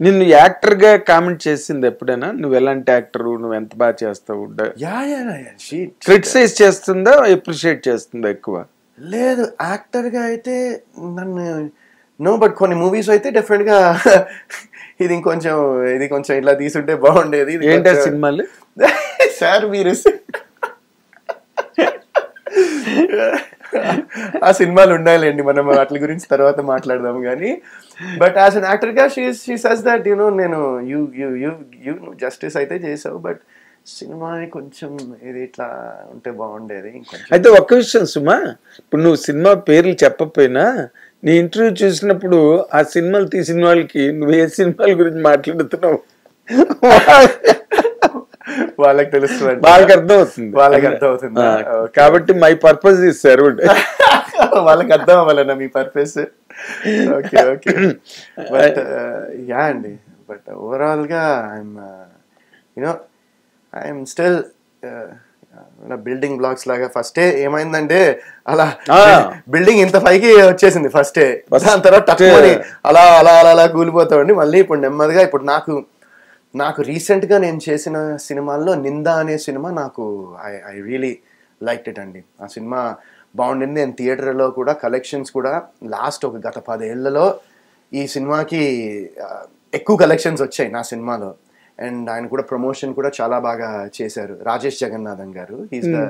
నిన్ను యాక్టర్ గా కామెంట్ చేసింది ఎప్పుడైనా? నువ్వు ఎలాంటి యాక్టర్, నువ్వు ఎంత బాగా చేస్తావు, క్రిటిసైజ్ చేస్తుందా అప్రిషియేట్ చేస్తుందా ఎక్కువ? లేదు, యాక్టర్ గా అయితే నన్ను నో, బట్ కొన్ని మూవీస్ అయితే డెఫినెట్ గా ఇది కొంచెం ఇట్లా తీసుంటే బాగుండేది. ఏంటో సినిమాలు సార్ మీరు ఆ సినిమాలు ఉండాలండి, మనం వాటి గురించి తర్వాత మాట్లాడదాం కానీ. బట్ యాజ్ అన్ యాక్టర్ గా షీ సేస్ దట్ నేను యూ జస్టిస్ అయితే చేసావు, బట్ సినిమా కొంచెం ఇది ఇట్లా ఉంటే బాగుండేది. అయితే ఒక్క విషయం సుమా, ఇప్పుడు నువ్వు సినిమా పేర్లు చెప్పకపోయినా నీ ఇంటర్వ్యూ చూసినప్పుడు ఆ సినిమాలు తీసిన వాళ్ళకి నువ్వు ఏ సినిమాల గురించి మాట్లాడుతున్నావు వాళ్ళకి తెలుస్తుంది, వాళ్ళకి అర్థమవుతుంది. కాబట్టి మై పర్పస్ ఇస్తారు వాళ్ళకి అర్థం అవ్వాలన్నా మీ purpose. Okay okay, but yeah అండి, బట్ ఓవరాల్ గా ఐఎమ్ స్టిల్ బిల్డింగ్ బ్లాక్స్ లాగా. ఫస్టే ఏమైందంటే అలా బిల్డింగ్ ఇంత పైకి వచ్చేసింది ఫస్టే, దాని తర్వాత టక్కుమని అలా అలా అలా అలా కూలిపోతామండి. మళ్ళీ ఇప్పుడు నెమ్మదిగా ఇప్పుడు నాకు రీసెంట్గా నేను చేసిన సినిమాల్లో నిందా అనే సినిమా నాకు ఐ రియలీ లైక్డ్ ఇట్ అండి. ఆ సినిమా బాగుండింది. నేను థియేటర్లో కూడా కలెక్షన్స్ కూడా లాస్ట్ ఒక గత 10 ఏళ్లలో ఈ సినిమాకి ఎక్కువ కలెక్షన్స్ వచ్చాయి నా సినిమాలో. అండ్ ఆయన కూడా ప్రమోషన్ కూడా చాలా బాగా చేశారు. రాజేష్ జగన్నాథన్ గారు, he's the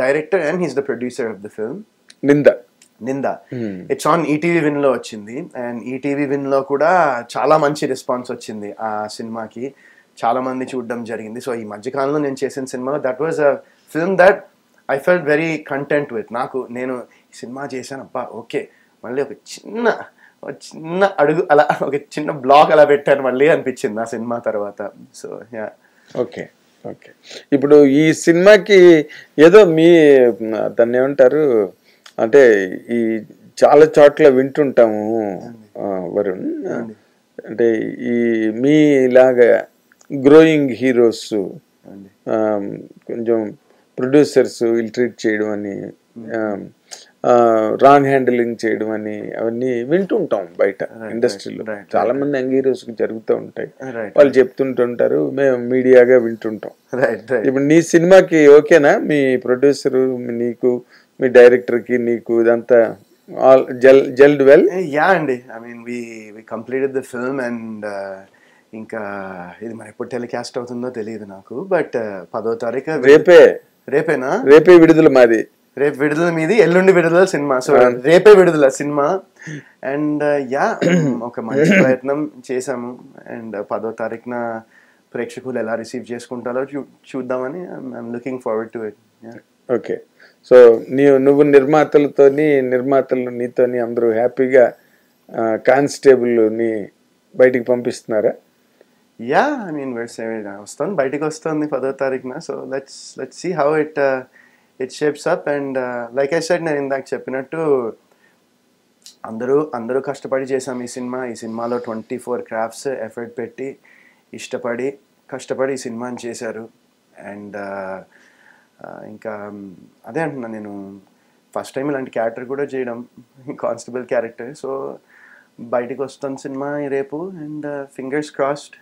director and he's the producer of the film Ninda. It's on ETV Win లో వచ్చింది, అండ్ ఈటీవీ విన్ లో కూడా చాలా మంచి రెస్పాన్స్ వచ్చింది ఆ సినిమాకి, చాలా మంది చూడడం జరిగింది. సో ఈ మధ్యకాలంలో నేను చేసిన సినిమాలో that was a film that I felt very content with. నేను ఈ సినిమా చేశాను, అబ్బా ఓకే, మళ్ళీ ఒక చిన్న అడుగు అలా ఒక చిన్న బ్లాక్ అలా పెట్టాను మళ్ళీ అనిపించింది ఆ సినిమా తర్వాత. So yeah. ఓకే ఓకే, ఇప్పుడు ఈ సినిమాకి ఏదో దాన్ని ఏమంటారు అంటే ఈ చాలా చోట్ల వింటుంటాము వరుణ్, అంటే ఈ మీలాగా గ్రోయింగ్ హీరోస్ కొంచెం ప్రొడ్యూసర్స్ ఇల్ట్రీట్ చేయడం అని, రాంగ్ హ్యాండిలింగ్ చేయడం అని అవన్నీ వింటుంటాం బయట ఇండస్ట్రీలో. చాలా మంది యంగ్ హీరోస్ కి జరుగుతూ ఉంటాయి, వాళ్ళు చెప్తుంటుంటారు, మేము మీడియాగా వింటుంటాం. ఇప్పుడు నీ సినిమాకి ఓకేనా మీ ప్రొడ్యూసరు, నీకు మీ డైరెక్టర్ కి నీకు ఇదంతా జెల్డ్ వెల్? యా అండి, I mean we completed the film and ఇంకా ఇది మరి ఎప్పుడు టెలికాస్ట్ అవుతుందో తెలియదు నాకు, బట్ 10వ తారీఖు రేపే విడుదల మాది. రేపు విడుదల మీది, ఎల్లుండి విడుదల సినిమా. సో రేపే విడుదల సినిమా. అండ్ యా, ఒక మంచి ప్రయత్నం చేశాము. అండ్ 10వ తారీఖున ప్రేక్షకులు ఎలా రిసీవ్ చేసుకుంటారో చూద్దామని I'm looking forward to it. Okay, so నువ్వు నిర్మాతలు నీతోని అందరూ హ్యాపీగా కానిస్టేబుల్ ని బయటికి పంపిస్తున్నారా? యా, ఐ మీన్ వస్తుంది, బయటికి వస్తుంది 10వ తారీఖున. So let's see how it shapes up. And like I said, నేను ఇందాక చెప్పినట్టు అందరూ కష్టపడి చేసాం ఈ సినిమాలో 24 క్రాఫ్ట్స్ ఎఫర్ట్ పెట్టి కష్టపడి ఈ సినిమాని చేశారు. అండ్ ఇంకా అదే అంటున్నా, నేను ఫస్ట్ టైం ఇలాంటి క్యారెక్టర్ కూడా చేయడం, కానిస్టేబుల్ క్యారెక్టర్. సో బయటికి వస్తుంది సినిమా రేపు, and fingers crossed,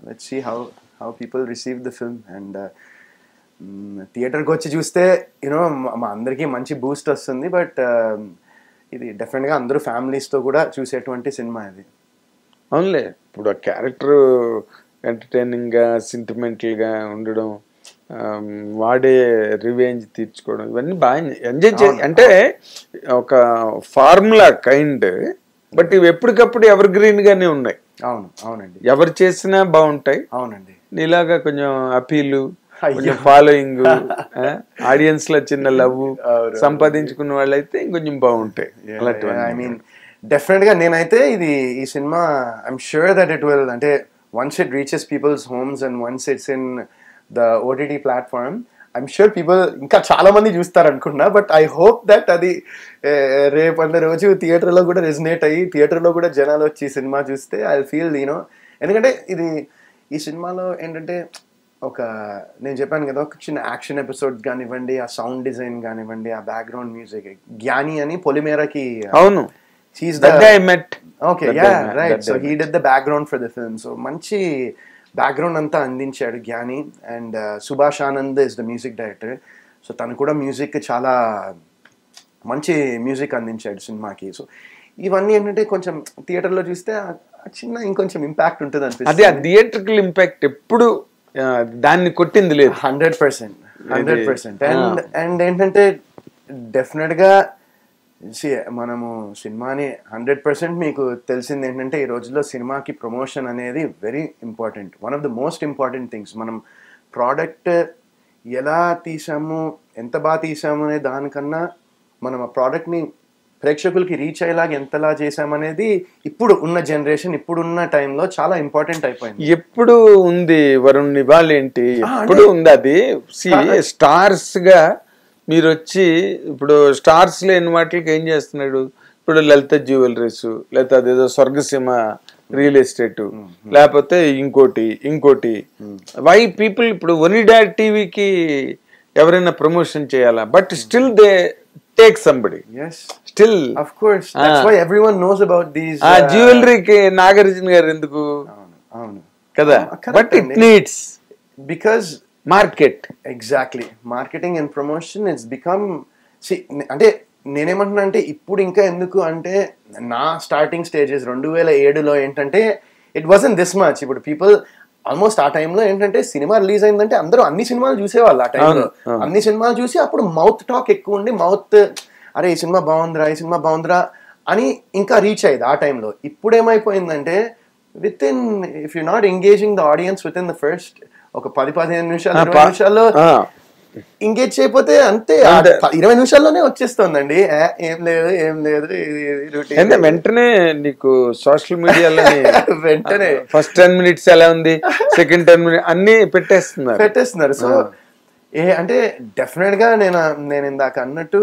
let's see how people receive the film. And థియేటర్కి వచ్చి చూస్తే మా అందరికీ మంచి బూస్ట్ వస్తుంది, బట్ ఇది డెఫినెట్గా అందరూ ఫ్యామిలీస్తో కూడా చూసేటువంటి సినిమా ఇది. అవునులే, ఇప్పుడు ఆ క్యారెక్టర్ ఎంటర్టైనింగ్గా సెంటిమెంటల్గా ఉండడం, వాడే రివెంజ్ తీర్చుకోవడం, ఇవన్నీ బాగా ఎంజాయ్ అంటే ఒక ఫార్ములా కైండ్, బట్ ఇవి ఎప్పటికప్పుడు ఎవర్ గ్రీన్ గానే ఉన్నాయి. అవునండి, ఎవరు చేసినా బాగుంటాయి. అవునండి, నీలాగా కొంచెం అపీలు, కొంచెం ఫాలోయింగ్, ఆడియన్స్ లో చిన్న లవ్ సంపాదించుకున్న వాళ్ళైతే ఇంకొంచెం బాగుంటాయి. ఐ మీన్ డెఫినెట్ గా నేనైతే ఈ సినిమా I'm sure that it will, అంటే once it reaches people's homes and once it's in the OTT platform, I'm sure people ఇంకా చాలా మంది చూస్తారు అనుకున్నా. బట్ ఐ హోప్ దట్ అది రేపన్న రోజు థియేటర్లో కూడా రెజినేట్ అయ్యి థియేటర్లో కూడా జనాలు వచ్చి ఈ సినిమా చూస్తే ఐ ఫీల్ ఎందుకంటే ఈ సినిమాలో ఏంటంటే నేను చెప్పాను కదా, ఒక చిన్న యాక్షన్ ఎపిసోడ్ కానివ్వండి, ఆ సౌండ్ డిజైన్ కానివ్వండి, ఆ బ్యాక్గ్రౌండ్ మ్యూజిక్, జ్ఞాని అని పొలిమేరకి, అవును, okay yeah right. So he did the background for the film. So మంచి బ్యాక్గ్రౌండ్ అంతా అందించాడు జ్ఞాని. And Subhash Anand is the music director. So తను కూడా మ్యూజిక్ చాలా మంచి మ్యూజిక్ అందించాడు సినిమాకి. సో ఇవన్నీ ఏంటంటే కొంచెం థియేటర్లో చూస్తే చిన్న ఇంకొంచెం ఇంపాక్ట్ ఉంటుంది అనిపిస్తుంది. అదే ఆ థియేటర్కల్ ఇంపాక్ట్ ఎప్పుడు దాన్ని కొట్టింది లేదు. 100%. అండ్ ఏంటంటే డెఫినెట్గా మనము సినిమాని 100% మీకు తెలిసింది ఏంటంటే ఈ రోజుల్లో సినిమాకి ప్రమోషన్ అనేది very important. One of the most important things. మనం ప్రోడక్ట్ ఎలా తీసాము, ఎంత బాగా తీసాము అనే దానికన్నా మనం ఆ ప్రోడక్ట్ని ప్రేక్షకులకి రీచ్ అయ్యేలాగా ఎంతలా చేసామనేది ఇప్పుడు ఉన్న జనరేషన్, ఇప్పుడున్న టైంలో చాలా ఇంపార్టెంట్ అయిపోయింది. ఎప్పుడు ఉంది వరుణ్ నివాళ్ ఏంటి, ఎప్పుడు ఉంది అది. స్టార్స్ గా మీరు వచ్చి ఇప్పుడు స్టార్స్ లేని వాటికి ఏం చేస్తున్నాడు, ఇప్పుడు లలిత జ్యువెలరీస్, లేకపోతే అదేదో స్వర్గసీమ రియల్ ఎస్టేట్, లేకపోతే ఇంకోటి వై పీపుల్ ఇప్పుడు ఒనిడా టీవీకి ఎవరైనా ప్రమోషన్ చేయాలా, but still they take somebody. Yes, still of course, that's why everyone knows about these jewelry ki Nagarjuna garu enduku avunu kada, but it needs because market. Exactly, marketing and promotion it's become అంటే నేనేమంటున్నా అంటే ఇప్పుడు ఇంకా ఎందుకు అంటే నా starting stages 2007లో ఏంటంటే it wasn't this much. ఇప్పుడు పీపుల్ ఆల్మోస్ట్ ఆ టైంలో ఏంటంటే సినిమా రిలీజ్ అయిందంటే అందరూ అన్ని సినిమాలు చూసేవాళ్ళు. ఆ టైంలో అన్ని సినిమాలు చూసి అప్పుడు మౌత్ టాక్ ఎక్కువ ఉండి అరే ఈ సినిమా బాగుందిరా అని ఇంకా రీచ్ అయ్యేది ఆ టైంలో. ఇప్పుడు ఏమైపోయిందంటే with in if you not engaging the audience with in the first ఒక 10-15 నిమిషాలు 20 నిమిషాల్లో ఎంగేజ్ చేయకపోతే అంతే 20 నిమిషాల్లోనే వచ్చేస్తుందండి. ఏం లేదు వెంటనే నీకు సోషల్ మీడియాలో వెంటనే ఫస్ట్ 10 minutes ఎలా ఉంది, సెకండ్ 10 minutes అన్ని పెట్టేస్తున్నారు. సో అంటే డెఫినెట్ గా నేను ఇందాక అన్నట్టు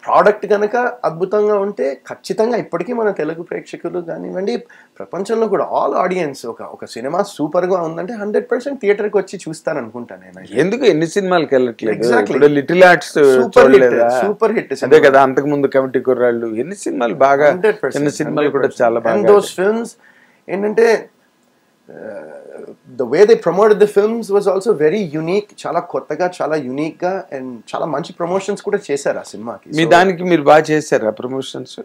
ప్రోడక్ట్ కనుక అద్భుతంగా ఉంటే ఖచ్చితంగా ఇప్పటికీ మన తెలుగు ప్రేక్షకులు కానివ్వండి, ప్రపంచంలో కూడా ఆల్ ఆడియన్స్ ఒక సినిమా సూపర్ గా ఉందంటే 100% థియేటర్కి వచ్చి చూస్తాను అనుకుంటాను నేను. ఎందుకు ఎన్ని సినిమాలకి వెళ్ళట్లేదు? లిటిల్ ఆర్ట్స్ సూపర్ హిట్ అదే కదా, అంతకు ముందు కమిటీ కుర్రాళ్ళు ఎన్ని సినిమాలు బాగా, ఎన్ని సినిమాలు కూడా చాలా బాగా. దోస్ ఫిల్మ్స్ ఏంటంటే the way they promoted the films was also very unique. చాలా కొత్తగా, చాలా యూనిక్ గా అండ్ చాలా మంచి ప్రమోషన్స్ కూడా చేశారు ఆ సినిమాకి. మీ దానికి మీరు బాగా చేశారా ప్రమోషన్స్?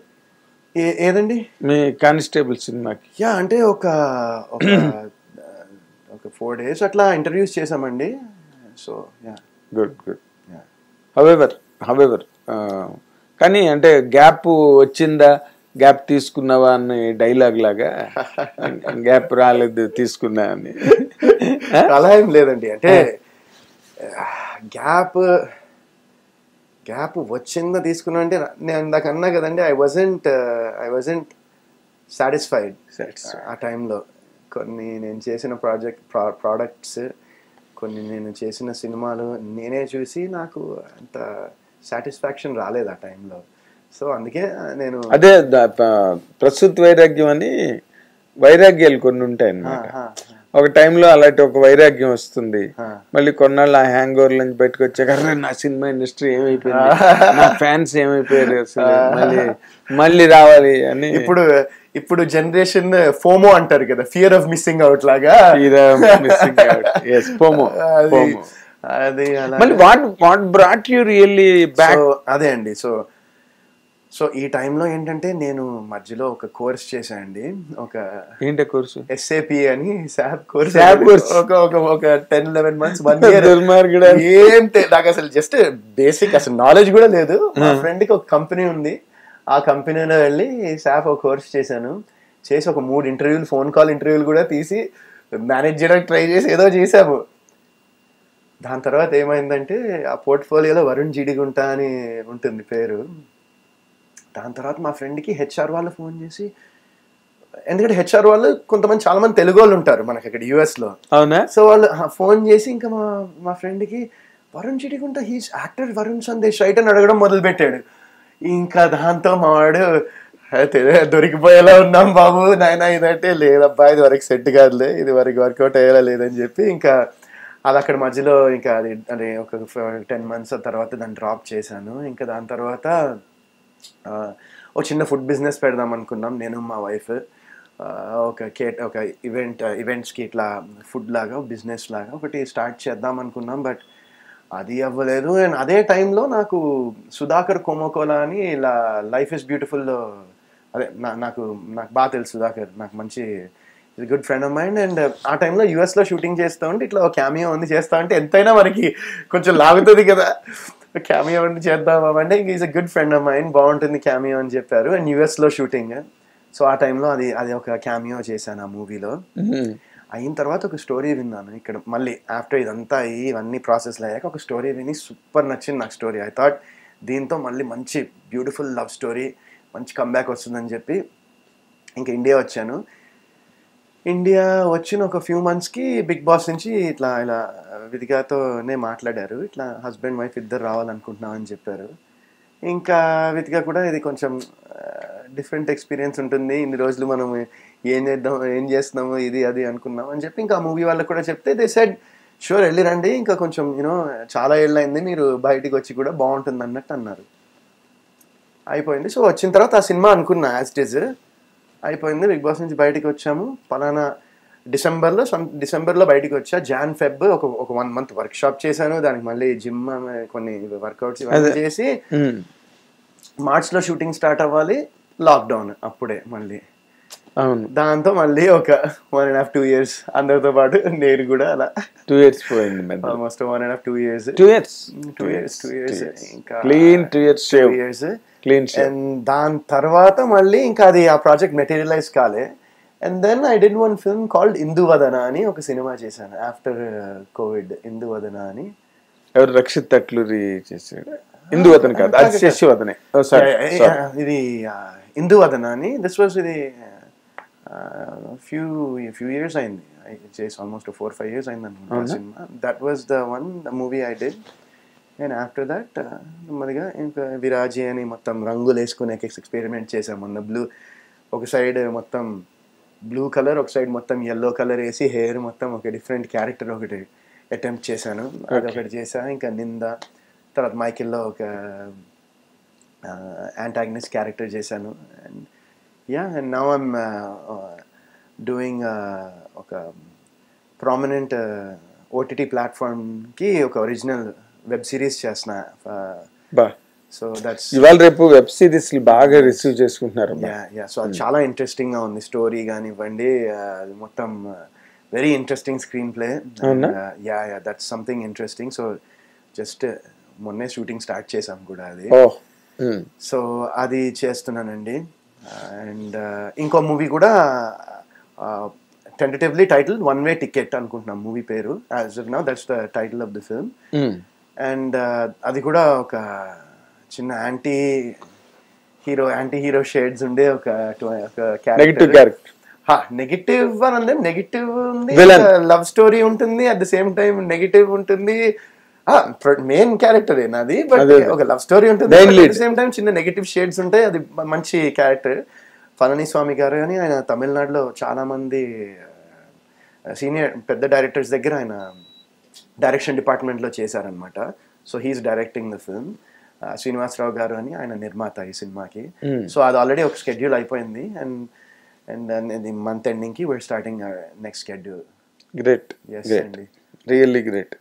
ఏదండి? మీ కానిస్టేబుల్ సినిమాకి? యా అంటే ఒక 4 days అట్లా ఇంటర్వ్యూస్ చేసామండి. So yeah good. హవెవర్ కానీ అంటే గ్యాప్ వచ్చిందా, గ్యాప్ తీసుకున్నావా అని డైలాగ్ లాగా గ్యాప్ రాలేదు తీసుకున్నా అని అలా ఏం లేదండి. అంటే గ్యాప్ వచ్చిందా తీసుకున్నా అంటే నేను ఇందాక అన్నా కదండి, ఐ వాజంట్ సాటిస్ఫైడ్ ఆ టైంలో. కొన్ని నేను చేసిన ప్రోడక్ట్స్, కొన్ని నేను చేసిన సినిమాలు నేనే చూసి నాకు అంత సాటిస్ఫాక్షన్ రాలేదు ఆ టైంలో. సో అందుకే నేను అదే ప్రస్తుత వైరాగ్యం అని వైరాగ్యాలు కొన్ని ఉంటాయి అన్నమాట. ఒక టైంలో అలాంటి ఒక వైరాగ్యం వస్తుంది, మళ్ళీ కొన్నాళ్ళు ఆ హ్యాంగ్ ఓవర్ నుంచి బయటకు వచ్చాక నా సినిమా ఇండస్ట్రీ ఏమైపోయింది, నా ఫ్యాన్స్ ఏమైపోయారు, అసలు మళ్ళీ రావాలి అని. ఇప్పుడు జనరేషన్ ఫోమో అంటారు కదా, ఫియర్ ఆఫ్ మిస్సింగ్ అవుట్ లాగా. అది మళ్ళీ what brought you really back? అదే అండి. సో ఈ టైంలో ఏంటంటే నేను మధ్యలో ఒక కోర్స్ చేశానండి. ఏంటి కోర్సు? SAP అని SAP కోర్స్. ఒక 10-11 months 1 year నాకు అసలు జస్ట్ బేసిక్ అసలు నాలెడ్జ్ కూడా లేదు. మా ఫ్రెండ్కి ఒక కంపెనీ ఉంది, ఆ కంపెనీలో వెళ్ళి SAP ఒక కోర్స్ చేశాను. చేసి ఒక 3 ఇంటర్వ్యూలు, ఫోన్ కాల్ ఇంటర్వ్యూలు కూడా తీసి మేనేజ్ చేయడానికి ట్రై చేసి ఏదో చేసాము. దాని తర్వాత ఏమైందంటే ఆ పోర్ట్ఫోలియోలో వరుణ్ జిడిగుంట అని ఉంటుంది పేరు. దాని తర్వాత మా ఫ్రెండ్కి HR వాళ్ళు ఫోన్ చేసి, ఎందుకంటే HR వాళ్ళు కొంతమంది చాలా మంది తెలుగు వాళ్ళు ఉంటారు మనకి అక్కడ US లో. అవునా? సో వాళ్ళు ఫోన్ చేసి ఇంకా మా ఫ్రెండ్కి Varun Jidigunta he's actor Varun Sandesh right అని అడగడం మొదలు పెట్టాడు. ఇంకా దాంతో మా వాడు దొరికిపోయేలా ఉన్నాం బాబు నాయన, ఇదంటే లేదబ్బా ఇది వరకు సెట్ కాదులే, ఇది వరకు వర్కౌట్ అయ్యేలా లేదని చెప్పి ఇంకా అది అక్కడ మధ్యలో ఇంకా అది ఒక 10 months తర్వాత దాన్ని డ్రాప్ చేశాను. ఇంకా దాని తర్వాత ఒక చిన్న ఫుడ్ బిజినెస్ పెడదాం అనుకున్నాం నేను మా వైఫ్. ఒక ఈవెంట్స్కి ఇట్లా ఫుడ్ లాగా బిజినెస్ లాగా ఒకటి స్టార్ట్ చేద్దాం అనుకున్నాం. బట్ అది అవ్వలేదు. అండ్ అదే టైంలో నాకు సుధాకర్ కోమోకోలా అని ఇలా లైఫ్ ఇస్ బ్యూటిఫుల్, అదే నాకు బాగా తెలుసు సుధాకర్, నాకు మంచి good friend of mind. And ఆ టైంలో యూఎస్లో షూటింగ్ చేస్తూ ఉంటే ఇట్లా ఒక క్యామియో ఉంది చేస్తా ఉంటే ఎంతైనా మనకి కొంచెం లాగుతుంది కదా, క్యామియో ఉంది చేద్దాం అంటే is a good friend of mind, బాగుంటుంది క్యామియో అని చెప్పారు. అండ్ యూఎస్లో షూటింగ్. సో ఆ టైంలో అది ఒక క్యామియో చేశాను ఆ మూవీలో. అయిన తర్వాత ఒక స్టోరీ విన్నాను ఇక్కడ మళ్ళీ ఆఫ్టర్ ఇదంతా ఇవన్నీ ప్రాసెస్లు అయ్యాక ఒక స్టోరీ విని సూపర్ నచ్చింది నాకు స్టోరీ. ఐ థాట్ దీంతో మళ్ళీ మంచి బ్యూటిఫుల్ లవ్ స్టోరీ మంచి కంబ్యాక్ వస్తుందని చెప్పి ఇంకా ఇండియా వచ్చాను. ఇండియా వచ్చిన ఒక ఫ్యూ మంత్స్కి బిగ్ బాస్ నుంచి ఇలా వితికాతోనే మాట్లాడారు, ఇట్లా హస్బెండ్ వైఫ్ ఇద్దరు రావాలనుకుంటున్నాం అని చెప్పారు. ఇంకా వితిక కూడా ఇది కొంచెం డిఫరెంట్ ఎక్స్పీరియన్స్ ఉంటుంది, ఇన్ని రోజులు మనం ఏం చేస్తున్నాము ఇది అది అనుకున్నాం అని చెప్పి ఇంకా ఆ మూవీ వాళ్ళకి కూడా చెప్తే దే సెడ్ షూర్ వెళ్ళిరండి, ఇంకా కొంచెం చాలా ఏళ్ళైంది మీరు బయటికి వచ్చి కూడా బాగుంటుంది అన్నట్టు అన్నారు. అయిపోయింది. సో వచ్చిన తర్వాత ఆ సినిమా అనుకున్నా యాజ్ ఇట్ ఈజ్ అయిపోయింది. బిగ్ బాస్ నుంచి బయటికి వచ్చాము పలానా డిసెంబర్లో బయటికి వచ్చా. Jan-Feb ఒక 1 month వర్క్ షాప్ చేశాను, దానికి మళ్ళీ జిమ్ కొన్ని వర్కౌట్స్ ఇవన్నీ చేసి మార్చ్లో షూటింగ్ స్టార్ట్ అవ్వాలి, లాక్డౌన్ అప్పుడే మళ్ళీ. అవును, దాంతో మళ్ళీ ఒక 1.5-2 years అందరితో పాటు నేను కూడా అలా 2 years పోయింది, ఆల్మోస్ట్ 1.5-2 years. 2 years ఇంకా క్లీన్ 2 years 2 years. అండ్ దాని తర్వాత మళ్ళీ ఇంకా అది ఆ ప్రాజెక్ట్ మెటీరియలైజ్ కాలే. And then I did one film called Induvadana అని ఒక సినిమా చేశాను ఆఫ్టర్ కోవిడ్. ఇందువదన అని ఎవరు రక్షిత్ తట్లూరి చేశాడు. ఇందువదన కాదు, అది శశివదనే. ఇది ఇందువదన అని దిస్ వాజ్ ఇది ఫ్యూ ఇయర్స్ అయింది, చేసి ఆల్మోస్ట్ 4-5 years అయింది అనుకుంటా cinema. That was the movie I did. And after that నెమ్మదిగా ఇంకా విరాజీ అని మొత్తం రంగులు వేసుకునే ఎక్స్పెరిమెంట్ చేసాం. మొన్న బ్లూ ఒక సైడ్ మొత్తం బ్లూ కలర్, ఒక సైడ్ మొత్తం yellow కలర్ వేసి హెయిర్ మొత్తం ఒక డిఫరెంట్ క్యారెక్టర్ ఒకటి అటెంప్ట్ చేశాను, అదొకటి చేశాను. ఇంకా నింద తర్వాత మైకిల్లో ఒక యాంటాగనిస్ట్ క్యారెక్టర్ చేశాను. And and now I'm doing ఒక ప్రామినెంట్ ఓటీటీ ప్లాట్ఫామ్కి ఒక ఒరిజినల్ వెబ్ సిరీస్ చేసిన. సో దట్స్ ఇవాళ రేపు వెబ్ సిరీస్ బాగా రిసీవ్ చేసుకుంటున్నారు. సో అది చాలా ఇంట్రెస్టింగ్గా ఉంది, స్టోరీ కానివ్వండి, అది మొత్తం very interesting screen play. That's something interesting. So just మొన్నే షూటింగ్ స్టార్ట్ చేసాం కూడా అది. సో అది చేస్తున్నానండి. అండ్ ఇంకో మూవీ కూడా tentatively title one way ticket అనుకుంటున్నాం మూవీ పేరు. As of now that's the title of the film. And అది కూడా ఒక చిన్న యాంటీ హీరో షేడ్స్ ఉండే ఒక క్యారెక్టర్. నెగిటివ్ అని అంటే నెగిటివ్ ఉంది, లవ్ స్టోరీ ఉంటుంది, at the same time negative ఉంటుంది. మెయిన్ క్యారెక్టర్ నాది, బట్ ఒక లవ్ స్టోరీ ఉంటుంది, అట్ ద సేమ్ టైం చిన్న నెగిటివ్ షేడ్స్ ఉంటాయి. అది మంచి క్యారెక్టర్. పళనిస్వామి గారు అని ఆయన తమిళనాడులో చాలా మంది సీనియర్ పెద్ద డైరెక్టర్స్ దగ్గర ఆయన డైరెక్షన్ డిపార్ట్మెంట్లో చేశారనమాట. So he is directing the film. Srinivasarao garu అని ఆయన నిర్మాత ఈ సినిమాకి. సో అది ఆల్రెడీ ఒక షెడ్యూల్ అయిపోయింది. అండ్ ఇది మంత్ ఎండింగ్కి we're starting next schedule. Great, really great.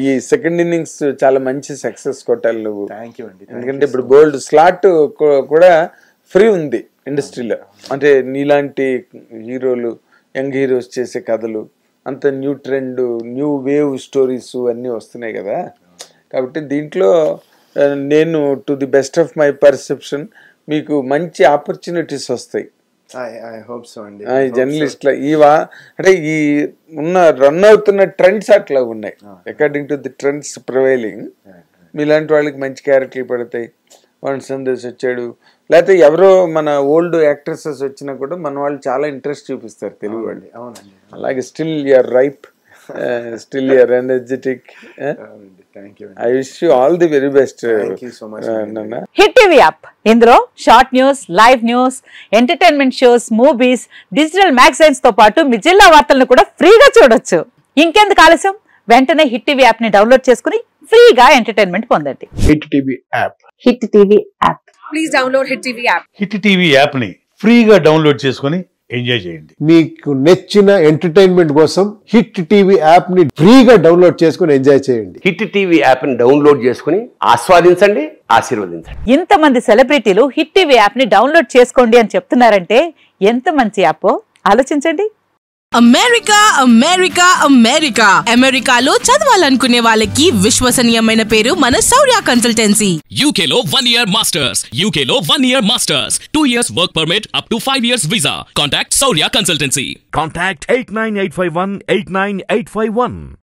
ఈ సెకండ్ ఇన్నింగ్స్ చాలా మంచి సక్సెస్ కొట్టాలి నువ్వు. థ్యాంక్ యూ అండి. ఎందుకంటే ఇప్పుడు బోల్డ్ స్లాట్ కూడా ఫ్రీ ఉంది ఇండస్ట్రీలో. అంటే నీలాంటి హీరోలు, యంగ్ హీరోస్ చేసే కథలు అంత new trend, new wave stories అన్నీ వస్తున్నాయి కదా. కాబట్టి దీంట్లో నేను to the best of my perception మీకు మంచి ఆపర్చునిటీస్ వస్తాయి. జర్నలిస్ట్ల అంటే ఈ ఉన్న రన్ అవుతున్న ట్రెండ్స్ అట్లా ఉన్నాయి. According to the trends prevailing మీలాంటి వాళ్ళకి మంచి క్యారెక్టర్లు పడతాయి. వన్ సందేశ్ వచ్చాడు, లేకపోతే ఎవరో మన ఓల్డ్ యాక్ట్రెసెస్ వచ్చినా కూడా మన వాళ్ళు చాలా ఇంట్రెస్ట్ చూపిస్తారు తెలుగు వాళ్ళు. అలాగే still you are ripe, still you are energetic. I wish you all the very best. Thank you so much. Hit TV app, ఇందులో short news, live news, entertainment shows, movies, digital magazines తో పాటు మీ జిల్లా వార్తలను కూడా ఫ్రీగా చూడొచ్చు. ఇంకెందుకు ఆలస్యం, వెంటనే హిట్ టీవీ యాప్ ని డౌన్లోడ్ చేసుకుని ఫ్రీగా ఎంటర్టైన్మెంట్ పొందండి. Hit TV app. Hit TV app Please download Hit TV app. Hit TV యాప్ని ఫ్రీగా డౌన్లోడ్ చేసుకొని ఎంజాయ్ చేయండి. మీకు నచ్చిన ఎంటర్టైన్మెంట్ కోసం హిట్ టీవీ యాప్ ని ఫ్రీగా డౌన్లోడ్ చేసుకుని ఎంజాయ్ చేయండి. హిట్ టీవీ యాప్ ని డౌన్లోడ్ చేసుకుని ఆస్వాదించండి, ఆశీర్వదించండి. ఇంతమంది సెలబ్రిటీలు హిట్ టీవీ యాప్ ని డౌన్లోడ్ చేసుకోండి అని చెప్తున్నారంటే ఎంత మంచి యాప్ ఆలోచించండి. అమెరికా అమెరికా అమెరికా అమెరికాలో చదవాలనుకునే వాళ్ళకి విశ్వసనీయమైన పేరు మన శౌర్య కన్సల్టెన్సీ. UK లో 1 year masters, UK లో 1 year masters, 2 years work permit up to 5 years visa. Contact Saurya Consultancy. Contact 89851 89851.